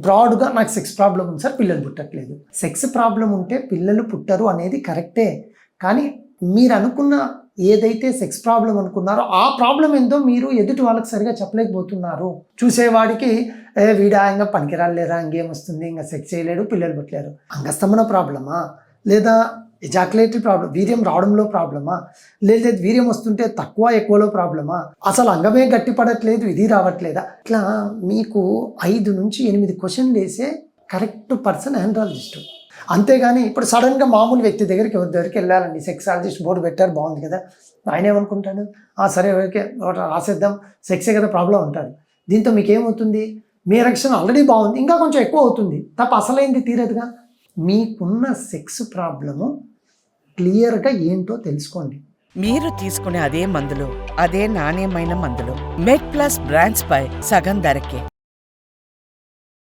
బ్రాడ్గా నాకు sex problem ఉంది సార్, పిల్లలు పుట్టట్లేదు. సెక్స్ ప్రాబ్లం ఉంటే పిల్లలు పుట్టరు అనేది కరెక్టే, కానీ మీరు అనుకున్న ఏదైతే సెక్స్ ప్రాబ్లం అనుకున్నారో ఆ ప్రాబ్లం ఏందో మీరు ఎదుటి వాళ్ళకి సరిగా చెప్పలేకపోతున్నారు. చూసేవాడికి వీడా ఇంకా పనికిరాలేరా, ఇంకేం వస్తుంది, ఇంకా సెక్స్ చేయలేడు, పిల్లలు పుట్టలేరు. అంగస్తమన ప్రాబ్లమా, లేదా ఎజాకులేటరీ ప్రాబ్లం, వీర్యం రావడంలో ప్రాబ్లమా, లేదా వీర్యం వస్తుంటే తక్కువ ఎక్కువలో ప్రాబ్లమా, అసలు అంగమే గట్టిపడట్లేదు, ఇది రావట్లేదా, ఇట్లా మీకు 5 నుంచి 8 క్వశ్చన్లు వేసే కరెక్ట్ పర్సన్ ఆండ్రాలజిస్ట్. అంతేగాని ఇప్పుడు సడన్గా మామూలు వ్యక్తి దగ్గరికి ఎవరి దగ్గరికి వెళ్ళాలండి, సెక్సాలజిస్ట్ బోర్డు పెట్టారు బాగుంది కదా, ఆయన ఏమనుకుంటాడు, సరే ఓకే రాసేద్దాం, సెక్సే కదా ప్రాబ్లం అంటాడు. దీంతో మీకు ఏమవుతుంది, మీ ఎరెక్షన్ ఆల్రెడీ బాగుంది, ఇంకా కొంచెం ఎక్కువ అవుతుంది తప్ప అసలైంది తీరదుగా. మీకున్న సెక్స్ ప్రాబ్లము క్లియర్గా ఏంటో తెలుసుకోండి. మీరు తీసుకునే అదే మందులు, అదే నాణ్యమైన మందులు మెడ్ ప్లస్ బ్రాండ్స్ పై సగం ధరకే.